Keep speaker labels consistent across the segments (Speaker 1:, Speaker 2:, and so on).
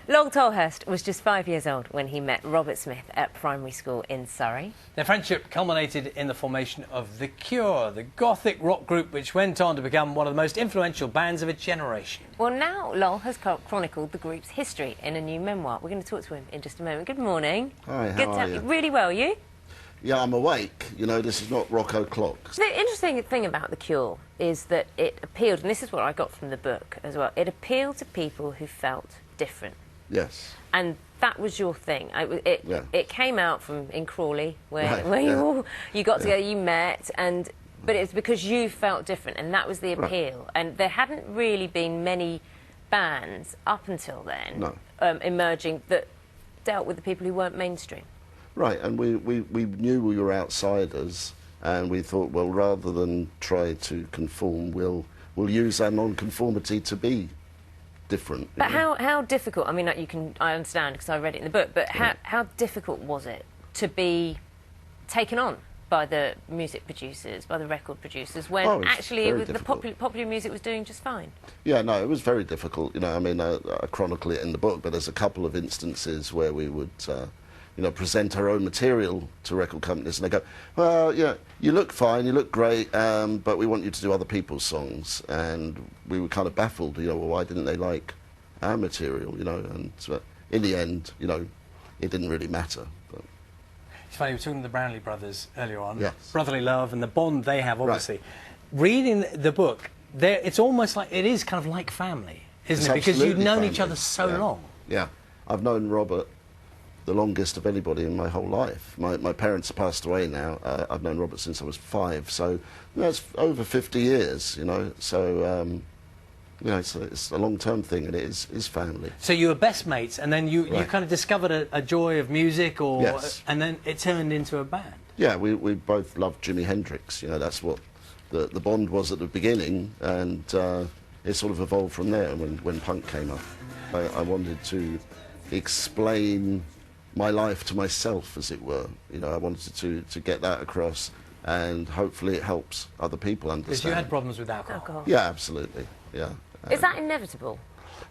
Speaker 1: Long Tolhurst was just 5 years old when he met Robert Smith at primary school in Surrey.
Speaker 2: Their friendship culminated in the formation of The Cure, the Gothic rock group which went on to become one of the most influential bands of a generation.
Speaker 1: Well, now Lol has chronicled the group's history in a new memoir. We're going to talk to him in just a moment. Good morning.
Speaker 3: Hi,
Speaker 1: Good
Speaker 3: how
Speaker 1: to
Speaker 3: are
Speaker 1: have
Speaker 3: you?
Speaker 1: Really well, you?
Speaker 3: Yeah, I'm awake. You know, this is not rock o'clock.
Speaker 1: The interesting thing about The Cure is that it appealed, and this is what I got from the book as well, it appealed to people who felt different.
Speaker 3: Yes.
Speaker 1: And that was your thing. It came out from in Crawley, where you got together, you met, but it's because you felt different, and that was the appeal. Right. And there hadn't really been many bands up until then emerging that dealt with the people who weren't mainstream. Right,
Speaker 3: and we knew we were outsiders, and we thought, well, rather than try to conform, we'll use our non-conformity to be different.
Speaker 1: But how difficult? I mean, I understand because I read it in the book. But how difficult was it to be taken on by the music producers, by the record producers, when actually the popular music was doing just fine?
Speaker 3: Yeah, no, it was very difficult. You know, I mean, I chronicle it in the book, but there's a couple of instances where we would, you know, present our own material to record companies, and they go, well, yeah, you look fine, you look great, but we want you to do other people's songs. And we were kind of baffled, you know, well, why didn't they like our material, you know? And in the end, you know, it didn't really matter. But
Speaker 2: it's funny, we were talking to the Brownlee brothers earlier on.
Speaker 3: Yes.
Speaker 2: Brotherly love and the bond they have, obviously. Right. Reading the book, it's almost like, it is kind of like family, isn't it? Because you've known each other so long.
Speaker 3: Yeah, I've known Robert the longest of anybody in my whole life. My parents have passed away now. I've known Robert since I was 5, so you know, it's over 50 years, you know, so you know, it's a long-term thing, and it is family.
Speaker 2: So you were best mates, and then you kind of discovered a joy of music, and then it turned into a band. Yeah,
Speaker 3: we both loved Jimi Hendrix, you know, that's what the bond was at the beginning, and it sort of evolved from there. When punk came up, I wanted to explain my life to myself, as it were. You know, I wanted to get that across, and hopefully it helps other people understand.
Speaker 2: Because you had problems with alcohol.
Speaker 3: Yeah, absolutely. Yeah.
Speaker 1: Is that inevitable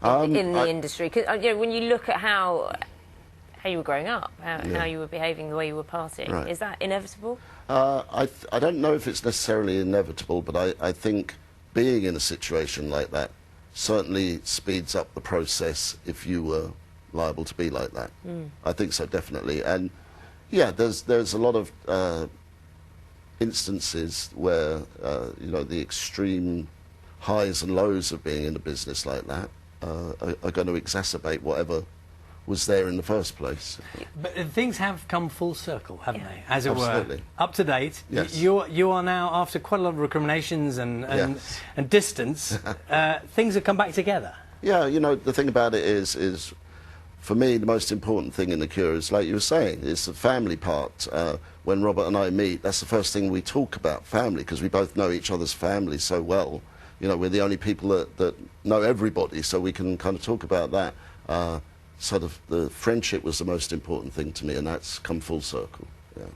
Speaker 1: in the industry? Because you know, when you look at how you were growing up, how you were behaving, the way you were partying, is that inevitable?
Speaker 3: I don't know if it's necessarily inevitable, but I think being in a situation like that certainly speeds up the process if you were liable to be like that. I think so, definitely. And yeah, there's a lot of instances where you know, the extreme highs and lows of being in a business like that are going to exacerbate whatever was there in the first place.
Speaker 2: But things have come full circle, haven't they? As it
Speaker 3: Absolutely.
Speaker 2: were, up to date.
Speaker 3: Yes.
Speaker 2: You are now, after quite a lot of recriminations and distance, things have come back together.
Speaker 3: Yeah, you know, the thing about it is for me, the most important thing in The Cure is, like you were saying, is the family part. When Robert and I meet, that's the first thing we talk about, family, because we both know each other's families so well. You know, we're the only people that know everybody, so we can kind of talk about that. Sort of the friendship was the most important thing to me, and that's come full circle. Yeah.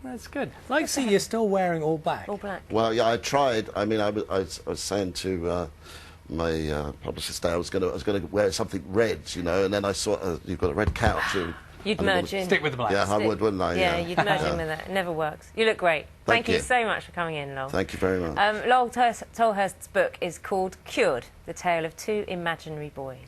Speaker 2: That's good. Like, see, you're still wearing all black.
Speaker 1: All black.
Speaker 3: Well, yeah, I tried. I mean, I was saying to my publicist today I was going to wear something red, you know, and then I saw you've got a red couch.
Speaker 1: You'd merge in.
Speaker 2: Stick with the black.
Speaker 3: Yeah, I would, wouldn't I?
Speaker 1: Yeah, you'd merge in with it. It never works. You look great. Thank you so much for coming in, Lol.
Speaker 3: Thank you very much.
Speaker 1: Lol Tolhurst's book is called Cured, the tale of two imaginary boys.